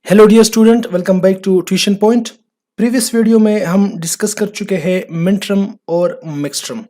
Hello dear student, welcome back to tuition point. Previous video में हम discuss कर चुके हैं मिड टर्म और मिक्स टर्म।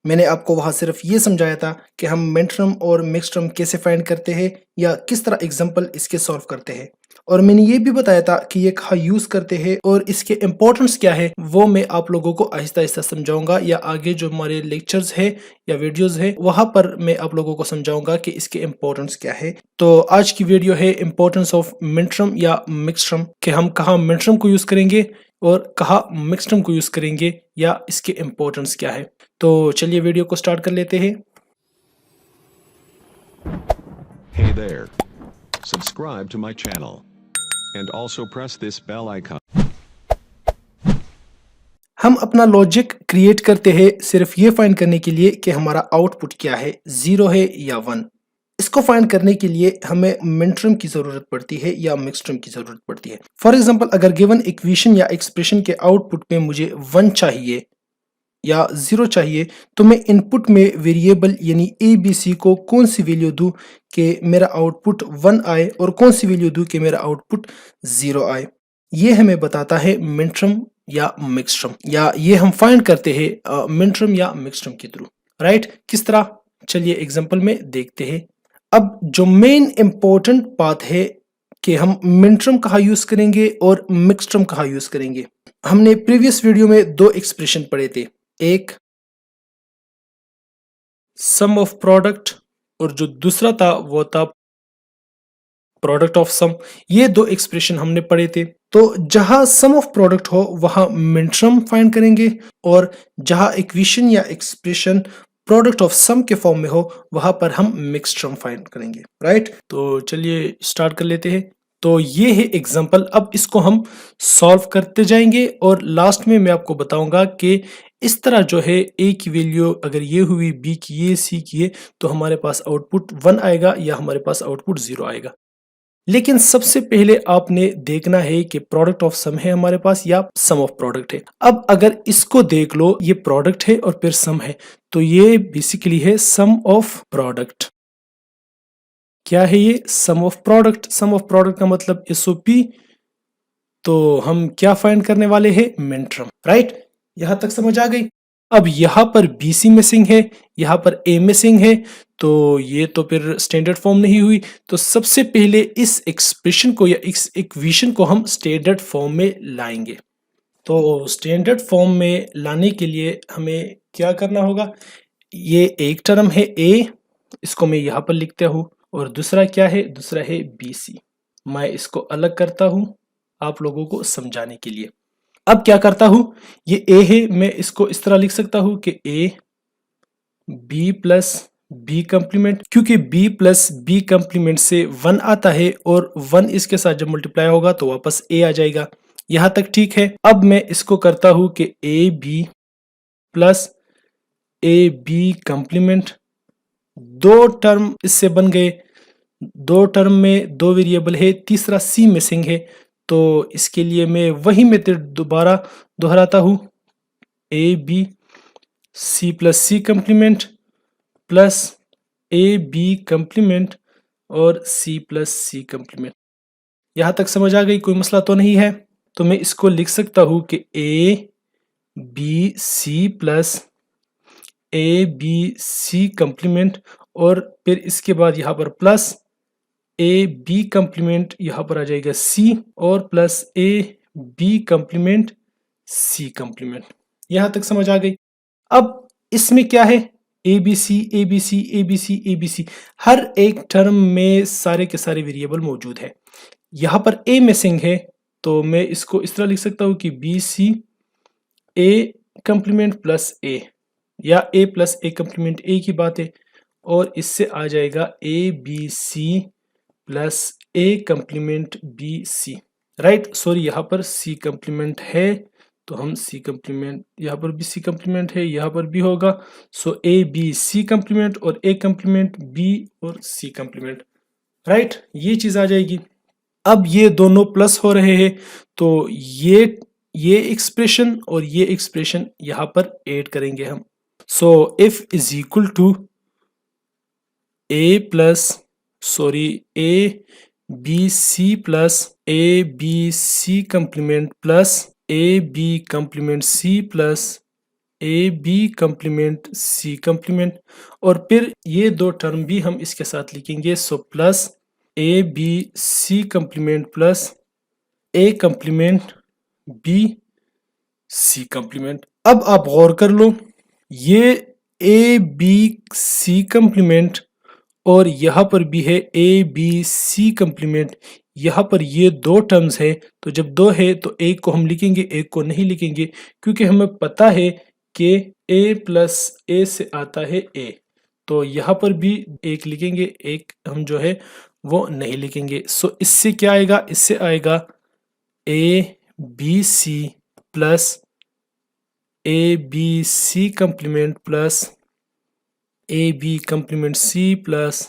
मैंने आपको वहाँ सिर्फ ये समझाया था कि हम मिड टर्म और मिक्स टर्म कैसे फाइंड करते हैं या किस तरह एग्जाम्पल इसके सॉल्व करते हैं। और मैंने ये भी बताया था कि ये कहाँ यूज़ करते हैं और इसके इम्पोर्टेंस क्या है, वो मैं आप लोगों को आहिस्ता आहिस्ता समझाऊंगा, या आगे जो हमारे लेक्चर्स है या वीडियोस है वहाँ पर मैं आप लोगों को समझाऊंगा कि इसके इम्पोर्टेंस क्या है। तो आज की वीडियो है इम्पोर्टेंस ऑफ मिड टर्म या मिक्स टर्म, कि हम कहाँ मिड टर्म को यूज़ करेंगे और कहाँ मिक्स टर्म को यूज़ करेंगे या इसके इम्पोर्टेंस क्या है। तो चलिए वीडियो को स्टार्ट कर लेते हैं। Hey there. Subscribe to my channel. And also press this bell icon. हम अपना लॉजिक क्रिएट करते हैं सिर्फ ये फाइंड करने के लिए कि हमारा आउटपुट क्या है, 0 है या 1। इसको फाइंड करने के लिए हमें मिड टर्म की जरूरत पड़ती है या मिक्स टर्म की जरूरत पड़ती है। फॉर एग्जांपल, अगर गिवन इक्वेशन या एक्सप्रेशन के आउटपुट में मुझे 1 चाहिए या 0 चाहिए, तो मैं इनपुट में वेरिएबल यानी ए बी सी को कौन सी वैल्यू दूं कि मेरा आउटपुट 1 आए और कौन सी वैल्यू दूं कि मेरा आउटपुट 0 आए। ये हमें बताता है मिड टर्म या मिक्स टर्म, या ये हम फाइंड करते हैं मिड टर्म या मिक्स टर्म के थ्रू। राइट, किस तरह, चलिए एग्जांपल में देखते हैं। अब जो मेन इंपॉर्टेंट बात है कि हम मिड टर्म कहाँ यूज करेंगे और मिक्स टर्म कहाँ यूज करेंगे। हमने प्रीवियस वीडियो में दो एक्सप्रेशन पढ़े थे, एक सम ऑफ प्रोडक्ट और जो दूसरा था वो था प्रोडक्ट ऑफ सम। ये दो एक्सप्रेशन हमने पढ़े थे। तो जहां सम ऑफ प्रोडक्ट हो वहां मिड टर्म फाइंड करेंगे, और जहां इक्वेशन या एक्सप्रेशन प्रोडक्ट ऑफ सम के फॉर्म में हो वहां पर हम मिक्स टर्म फाइंड करेंगे। राइट, तो चलिए स्टार्ट कर लेते हैं। तो ये है एग्जांपल। अब इसको हम सॉल्व करते जाएंगे और लास्ट में मैं आपको बताऊंगा कि इस तरह जो है ए की वैल्यू अगर ये हुई, बी की ये, सी की ये, तो हमारे पास आउटपुट 1 आएगा या हमारे पास आउटपुट 0 आएगा। लेकिन सबसे पहले आपने देखना है कि प्रोडक्ट ऑफ सम है हमारे पास या सम ऑफ प्रोडक्ट है। अब अगर इसको देख लो, ये प्रोडक्ट है और फिर सम है, तो ये बेसिकली है सम ऑफ प्रोडक्ट। क्या है ये? Sum of product. Sum of product का मतलब एसओपी। तो हम क्या फाइंड करने वाले हैं? Mid term. राइट, यहां तक समझ आ गई। अब यहाँ पर BC मिसिंग है, यहाँ पर A मिसिंग है, तो ये तो फिर स्टैंडर्ड फॉर्म नहीं हुई। तो सबसे पहले इस एक्सप्रेशन को या इस इक्वेशन को हम स्टैंडर्ड फॉर्म में लाएंगे। तो स्टैंडर्ड फॉर्म में लाने के लिए हमें क्या करना होगा? ये एक टर्म है A, इसको मैं यहाँ पर लिखता हूँ, और दूसरा क्या है? दूसरा है BC। मैं इसको अलग करता हूँ आप लोगों को समझाने के लिए। अब क्या करता हूं, ये A है, मैं इसको इस तरह लिख सकता हूं कि A B plus B complement, क्योंकि B प्लस B कंप्लीमेंट से 1 आता है और 1 इसके साथ जब मल्टीप्लाई होगा तो वापस A आ जाएगा। यहां तक ठीक है। अब मैं इसको करता हूं कि AB प्लस AB कंप्लीमेंट, दो टर्म इससे बन गए। दो टर्म में दो वेरिएबल है, तीसरा C मिसिंग है, तो इसके लिए मैं वही मेथड दोबारा दोहराता हूँ। A B C plus C complement plus A B complement और सी प्लस सी कंप्लीमेंट। यहाँ तक समझ आ गई? कोई मसला तो नहीं है? तो मैं इसको लिख सकता हूँ कि A B C plus A B C complement, और फिर इसके बाद यहाँ पर प्लस ए बी कंप्लीमेंट, यहाँ पर आ जाएगा सी, और plus A B complement C complement. यहाँ तक समझ आ गई? अब इसमें क्या है? A B C A B C A B C A B C, हर एक टर्म में सारे के सारे वेरिएबल मौजूद है। यहाँ पर ए मिसिंग है, तो मैं इसको इस तरह लिख सकता हूँ कि बी सी ए कंप्लीमेंट प्लस ए, या ए प्लस ए कंप्लीमेंट ए की बात है, और इससे आ जाएगा A B C plus A complement B C. Right, sorry, यहाँ पर सी कंप्लीमेंट है तो हम सी कंप्लीमेंट, यहाँ पर भी सी कंप्लीमेंट है, यहाँ पर भी होगा। सो ए बी सी कंप्लीमेंट और ए कंप्लीमेंट बी और सी कंप्लीमेंट। राइट, ये चीज आ जाएगी। अब ये दोनों प्लस हो रहे हैं, तो ये एक्सप्रेशन और ये एक्सप्रेशन यहाँ पर ऐड करेंगे हम। So if is equal to A plus, sorry, A B C plus A B C complement plus A B complement C plus A B complement C complement, और फिर ये दो टर्म भी हम इसके साथ लिखेंगे, so plus A B C complement plus A complement B C complement. अब आप गौर कर लो, ये ए बी सी कंप्लीमेंट और यहाँ पर भी है ए बी सी कंप्लीमेंट, यहाँ पर ये दो टर्म्स है, तो जब दो है तो एक को हम लिखेंगे एक को नहीं लिखेंगे, क्योंकि हमें पता है कि ए प्लस ए से आता है ए, तो यहाँ पर भी एक लिखेंगे, एक हम जो है वो नहीं लिखेंगे। सो इससे क्या आएगा, इससे आएगा A B C plus A B C complement plus A B complement C plus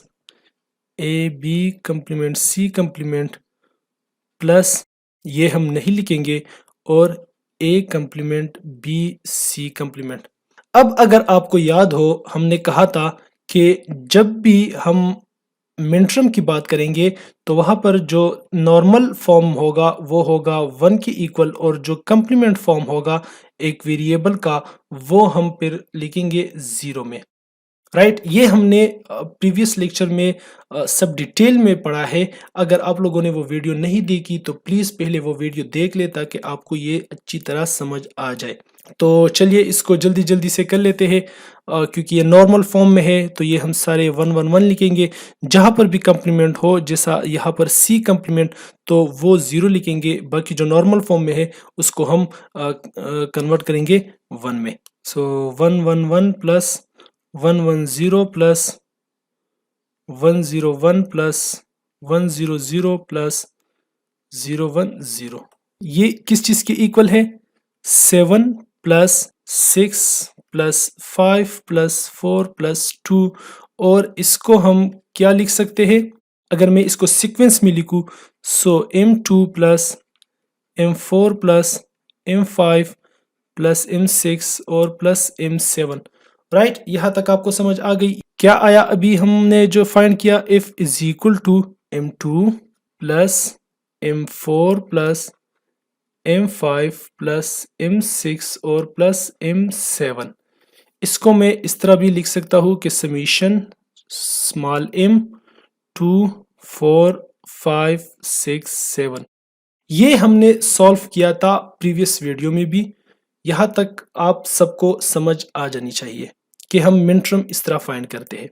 A B complement C complement plus ये हम नहीं लिखेंगे और A complement B C complement. अब अगर आपको याद हो, हमने कहा था कि जब भी हम मिनटर्म की बात करेंगे तो वहां पर जो नॉर्मल फॉर्म होगा वो होगा 1 के इक्वल, और जो कंप्लीमेंट फॉर्म होगा एक वेरिएबल का वो हम फिर लिखेंगे 0 में। राइट, ये हमने प्रीवियस लेक्चर में सब डिटेल में पढ़ा है। अगर आप लोगों ने वो वीडियो नहीं देखी तो प्लीज़ पहले वो वीडियो देख ले ताकि आपको ये अच्छी तरह समझ आ जाए। तो चलिए इसको जल्दी जल्दी से कर लेते हैं, क्योंकि ये नॉर्मल फॉर्म में है तो ये हम सारे 1 1 1 लिखेंगे। जहाँ पर भी कंप्लीमेंट हो, जैसा यहाँ पर सी कंप्लीमेंट, तो वो 0 लिखेंगे, बाकी जो नॉर्मल फॉर्म में है उसको हम कन्वर्ट करेंगे 1 में। सो 1 1 1 प्लस 1 1 0 प्लस 1 0 1 प्लस 1 0 0 प्लस 0 1 0, ये किस चीज के इक्वल है, 7 प्लस 6 प्लस 5 प्लस 4 प्लस 2, और इसको हम क्या लिख सकते हैं, अगर मैं इसको सीक्वेंस में लिखूं, सो m2 plus m4 plus m5 plus m6 और प्लस m7। राइट, यहां तक आपको समझ आ गई। क्या आया अभी हमने जो फाइंड किया, f is equal to m2 plus m4 plus m5 plus m6 और प्लस m7। इसको मैं इस तरह भी लिख सकता हूं कि समीशन स्मॉल m 2 4 5 6 7। ये हमने सॉल्व किया था प्रीवियस वीडियो में भी। यहाँ तक आप सबको समझ आ जानी चाहिए कि हम मिनटर्म इस तरह फाइंड करते हैं।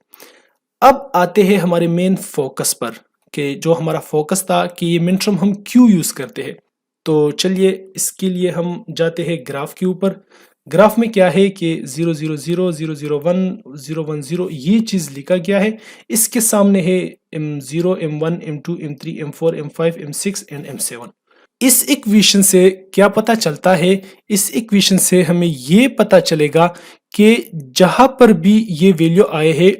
अब आते हैं हमारे मेन फोकस पर, कि जो हमारा फोकस था कि ये मिनटर्म हम क्यों यूज करते हैं। तो चलिए इसके लिए हम जाते हैं ग्राफ के ऊपर। ग्राफ में क्या है कि 0 0 0 0 0 1 0 1 0 ये चीज लिखा गया है, इसके सामने है m0 m1 m2 m3 m4 m5 m6 and m7। इस इक्वेशन से क्या पता चलता है, इस इक्वेशन से हमें ये पता चलेगा कि जहां पर भी ये वैल्यू आए हैं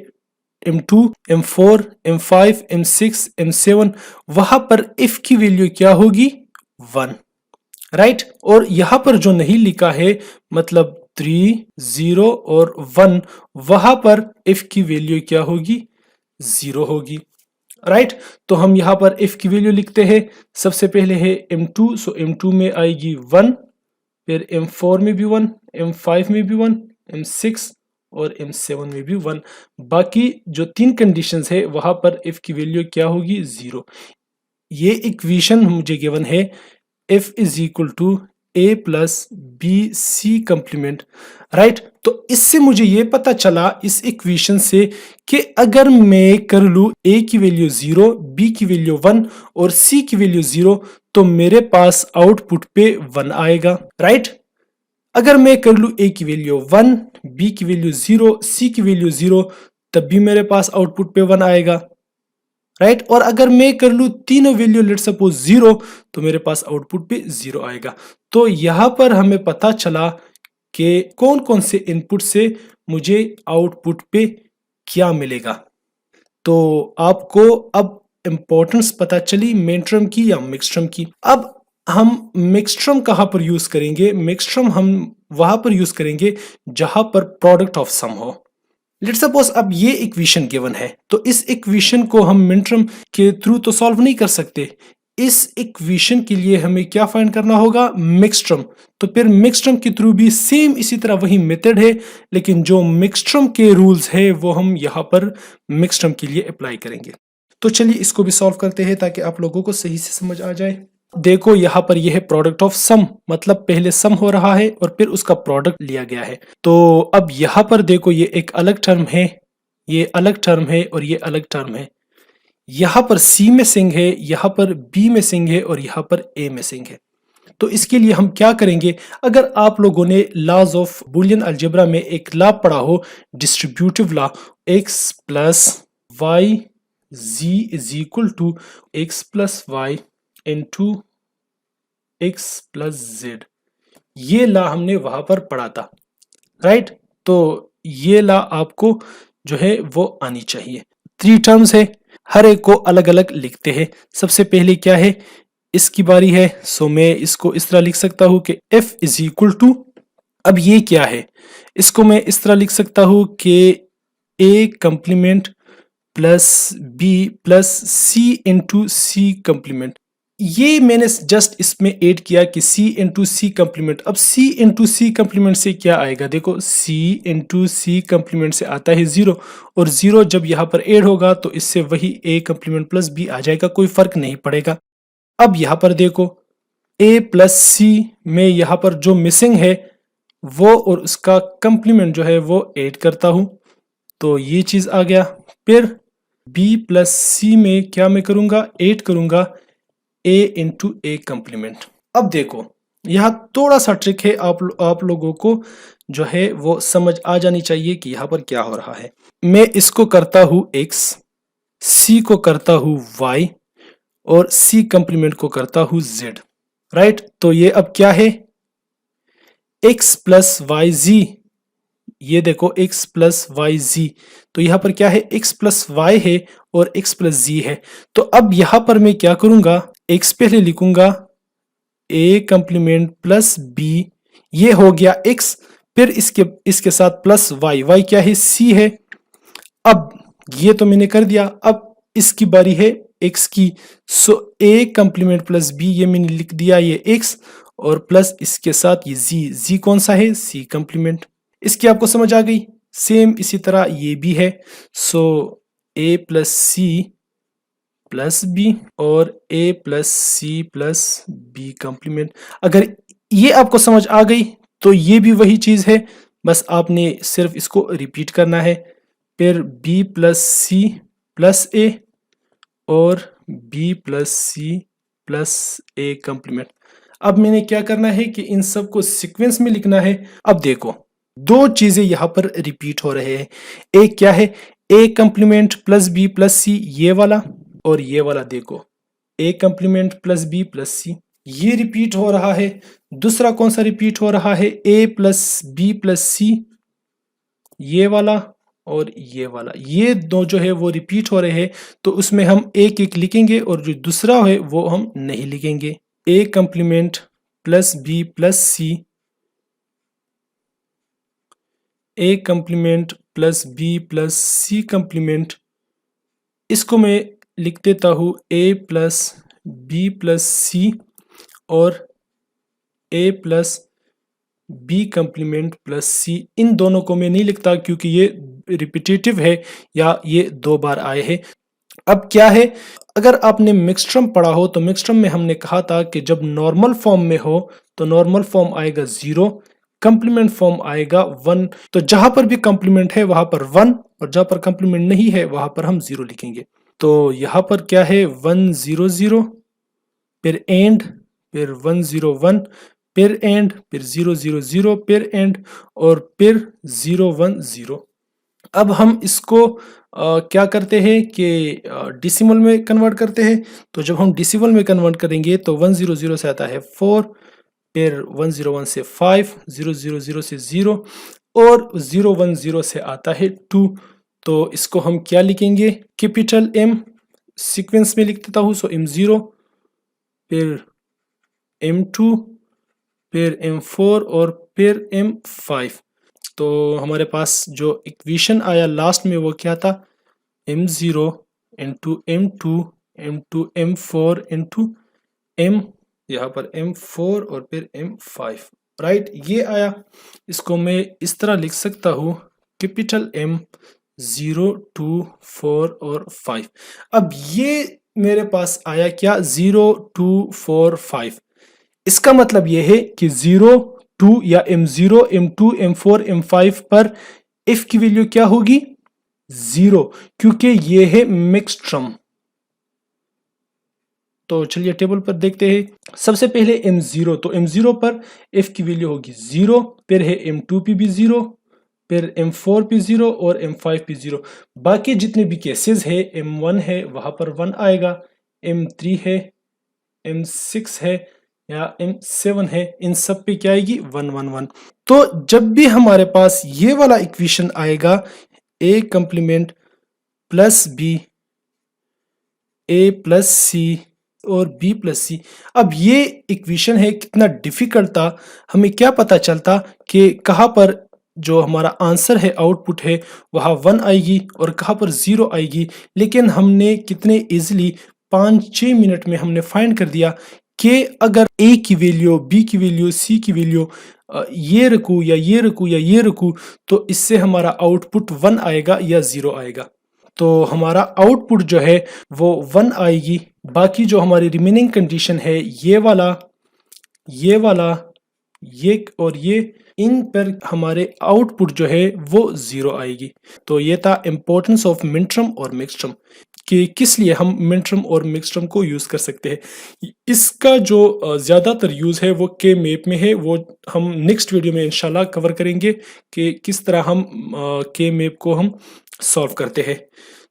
m2 m4 m5 m6 m7, वहां पर if की वैल्यू क्या होगी, 1। राइट, और यहां पर जो नहीं लिखा है मतलब 3 0 और 1, वहां पर if की वैल्यू क्या होगी, 0 होगी। राइट, तो हम यहाँ पर f की वैल्यू लिखते हैं। सबसे पहले है m2, सो m2 में आएगी 1, फिर m4 में भी 1, m5 में भी 1, m6 और m7 में भी 1। बाकी जो 3 कंडीशंस है वहां पर f की वैल्यू क्या होगी, 0। ये इक्वेशन मुझे गिवन है f is equal to a plus B C complement. Right, तो इससे मुझे ये पता चला इस इक्वेशन से कि अगर मैं कर लूँ a की वैल्यू 0, b की वैल्यू 1 और c की वैल्यू 0, तो मेरे पास आउटपुट पे 1 आएगा। राइट, अगर मैं कर लूँ a की वैल्यू 1, b की वैल्यू 0, c की वैल्यू 0, तब भी मेरे पास आउटपुट पे 1 आएगा। राइट, और अगर मैं कर लूँ तीनों वैल्यू लेट सपोज 0, तो मेरे पास आउटपुट पे 0 आएगा। तो यहाँ पर हमें पता चला कि कौन कौन से इनपुट से मुझे आउटपुट पे क्या मिलेगा। तो आपको अब इंपॉर्टेंस पता चली मिनटर्म की या मिक्सटर्म की। अब हम मिक्सटर्म कहाँ पर यूज करेंगे, मिक्सटर्म हम वहां पर यूज करेंगे जहां पर प्रोडक्ट ऑफ सम हो। लेट्स सपोज अब ये इक्वेशन गिवन है, तो इस इक्वेशन को हम मिनटर्म के थ्रू तो सॉल्व नहीं कर सकते। इस इक्वेशन के लिए हमें क्या फाइंड करना होगा, मिक्सटर्म। तो फिर मिक्सटर्म के थ्रू भी सेम इसी तरह वही मेथड है, लेकिन जो मिक्सटर्म के रूल्स है वो हम यहाँ पर मिक्सटर्म के लिए अप्लाई करेंगे। तो चलिए इसको भी सॉल्व करते हैं ताकि आप लोगों को सही से समझ आ जाए। देखो यहाँ पर यह है प्रोडक्ट ऑफ सम, मतलब पहले सम हो रहा है और फिर उसका प्रोडक्ट लिया गया है। तो अब यहाँ पर देखो ये एक अलग टर्म है, ये अलग टर्म है और ये अलग टर्म है। यहाँ पर C मिसिंग है, यहाँ पर B मिसिंग है और यहाँ पर A मिसिंग है। तो इसके लिए हम क्या करेंगे, अगर आप लोगों ने लॉज ऑफ बुलियन अलजेब्रा में एक लॉ पढ़ा हो, distributive law, x plus Y z is equal to X plus Y into X plus Z, ये लॉ हमने वहां पर पढ़ा था, राइट। तो ये लॉ आपको जो है वो आनी चाहिए। 3 टर्म्स है, हर एक को अलग अलग लिखते हैं। सबसे पहले क्या है, इसकी बारी है, सो मैं इसको इस तरह लिख सकता हूं कि f इज इक्वल टू, अब ये क्या है, इसको मैं इस तरह लिख सकता हूं कि a complement plus b plus c into C complement. ये मैंने जस्ट इसमें ऐड किया कि c इंटू सी कंप्लीमेंट। अब c इंटू सी कंप्लीमेंट से क्या आएगा, देखो c इंटू सी कंप्लीमेंट से आता है 0, और 0 जब यहाँ पर ऐड होगा तो इससे वही a कंप्लीमेंट प्लस b आ जाएगा, कोई फर्क नहीं पड़ेगा। अब यहाँ पर देखो a प्लस सी में यहाँ पर जो मिसिंग है वो और उसका कंप्लीमेंट जो है वो ऐड करता हूँ, तो ये चीज आ गया। फिर b प्लस सी में क्या मैं करूंगा, ऐड करूंगा a इंटू ए कंप्लीमेंट। अब देखो यहाँ थोड़ा सा ट्रिक है, आप लोगों को जो है वो समझ आ जानी चाहिए कि यहाँ पर क्या हो रहा है। मैं इसको करता हूँ x, c को करता हूँ y और c कंप्लीमेंट को करता हूँ z, राइट। तो ये अब क्या है, x प्लस वाई जी, ये देखो x प्लस वाई जी, तो यहाँ पर क्या है, x प्लस वाई है और x प्लस जी है। तो अब यहाँ पर मैं क्या करूंगा, x पहले लिखूंगा a कंप्लीमेंट प्लस b, ये हो गया x, फिर इसके साथ प्लस y, y क्या है, c है। अब ये तो मैंने कर दिया, अब इसकी बारी है x की, सो a कंप्लीमेंट प्लस b, ये मैंने लिख दिया ये x, और प्लस इसके साथ ये z कौन सा है, c कंप्लीमेंट। इसकी आपको समझ आ गई। सेम इसी तरह ये भी है, so a plus C plus B और a plus C plus B complement. अगर ये आपको समझ आ गई तो ये भी वही चीज है, बस आपने सिर्फ इसको रिपीट करना है। फिर b plus C plus a और b plus C plus a complement. अब मैंने क्या करना है कि इन सब को सीक्वेंस में लिखना है। अब देखो दो चीजें यहाँ पर रिपीट हो रहे हैं, एक क्या है, a complement plus b plus C, ये वाला, और ये वाला देखो a complement plus b plus C, ये रिपीट हो रहा है। दूसरा कौन सा रिपीट हो रहा है, a plus b plus C, ये वाला और ये वाला, ये दो जो है वो रिपीट हो रहे हैं, तो उसमें हम एक एक लिखेंगे और जो दूसरा है वो हम नहीं लिखेंगे। a complement plus b plus C, a complement plus b plus C complement, इसको मैं लिख देता हूँ a plus b plus C और a plus b complement plus C. इन दोनों को मैं नहीं लिखता क्योंकि ये रिपीटेटिव है या ये 2 बार आए हैं। अब क्या है, अगर आपने मिक्सट्रम पढ़ा हो तो मिक्सट्रम में हमने कहा था कि जब नॉर्मल फॉर्म में हो तो नॉर्मल फॉर्म आएगा 0, कंप्लीमेंट फॉर्म आएगा 1। तो जहां पर भी कंप्लीमेंट है वहां पर 1 और जहां पर कंप्लीमेंट नहीं है वहां पर हम 0 लिखेंगे। तो यहाँ पर क्या है, 1 0 0, फिर एंड, फिर 1 0 1, फिर एंड, फिर 0 0 0, फिर एंड, और फिर 0 1 0। अब हम इसको क्या करते हैं कि डेसिमल में कन्वर्ट करते हैं। तो जब हम डेसिमल में कन्वर्ट करेंगे तो 1 0 0 से आता है 4, फिर 1 0 1 से 5, 0 0 0 से 0 और 0 1 0 से आता है 2। तो इसको हम क्या लिखेंगे, कैपिटल M सीक्वेंस में लिख देता हूँ, सो M0, फिर M2, फिर M4 और फिर M5। तो हमारे पास जो इक्वेशन आया लास्ट में वो क्या था, m0 into m2 into m4 into m, यहाँ पर m4 और फिर m5, राइट, ये आया। इसको मैं इस तरह लिख सकता हूँ, कैपिटल M 0 2 4 और 5। अब ये मेरे पास आया क्या, 0 2 4 5। इसका मतलब ये है कि 0 2 या m0 m2 m4 m5 पर f की वैल्यू क्या होगी, 0, क्योंकि ये है मिक्स्ड टर्म। तो चलिए टेबल पर देखते हैं। सबसे पहले m0, तो m0 पर f की वैल्यू होगी 0, फिर है m2 पे भी 0, फिर m4 पे 0 और m5 पे 0। बाकी जितने भी केसेस है, m1 है वहां पर 1 आएगा, m3 है, m6 है या m7 है, इन सब पे क्या आएगी, 1 1 1। तो जब भी हमारे पास ये वाला इक्वेशन आएगा, a complement plus b, a plus C और b प्लस सी। अब ये इक्वेशन है, कितना डिफिकल्ट था, हमें क्या पता चलता कि कहाँ पर जो हमारा आंसर है, आउटपुट है, वहाँ 1 आएगी और कहाँ पर 0 आएगी। लेकिन हमने कितने इजीली 5-6 मिनट में हमने फाइंड कर दिया कि अगर a की वैल्यू, b की वैल्यू, c की वैल्यू ये रखूँ या ये रखूँ या ये रखूँ, तो इससे हमारा आउटपुट 1 आएगा या 0 आएगा। तो हमारा आउटपुट जो है वो 1 आएगी। बाकी जो हमारी रिमेनिंग कंडीशन है, ये वाला, ये वाला, ये और ये, इन पर हमारे आउटपुट जो है वो 0 आएगी। तो ये था इम्पोर्टेंस ऑफ मिनटर्म और मिक्सटर्म, कि किस लिए हम मिनटर्म और मिक्सटर्म को यूज़ कर सकते हैं। इसका जो ज़्यादातर यूज़ है वो के मैप में है, वो हम नेक्स्ट वीडियो में इंशाल्लाह कवर करेंगे कि किस तरह हम के मैप को हम सॉल्व करते हैं।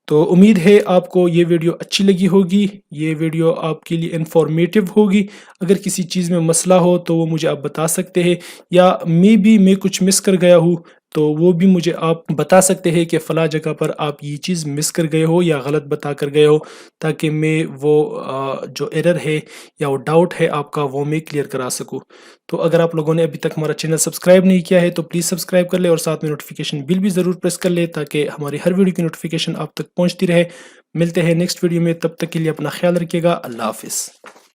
तो उम्मीद है आपको ये वीडियो अच्छी लगी होगी, ये वीडियो आपके लिए इंफॉर्मेटिव होगी। अगर किसी चीज़ में मसला हो तो वो मुझे आप बता सकते हैं, या मैं कुछ मिस कर गया हूँ तो वो भी मुझे आप बता सकते हैं कि फ़ला जगह पर आप ये चीज़ मिस कर गए हो या गलत बता कर गए हो, ताकि मैं वो जो एरर है या वो डाउट है आपका, वो मैं क्लियर करा सकूँ। तो अगर आप लोगों ने अभी तक हमारा चैनल सब्सक्राइब नहीं किया है तो प्लीज़ सब्सक्राइब कर ले और साथ में नोटिफिकेशन बिल भी ज़रूर प्रेस कर ले, ताकि हमारी हर वीडियो की नोटिफिकेशन आप तक पहुँचती रहे। मिलते हैं नेक्स्ट वीडियो में, तब तक के लिए अपना ख्याल रखिएगा। अल्लाह हाफिज़।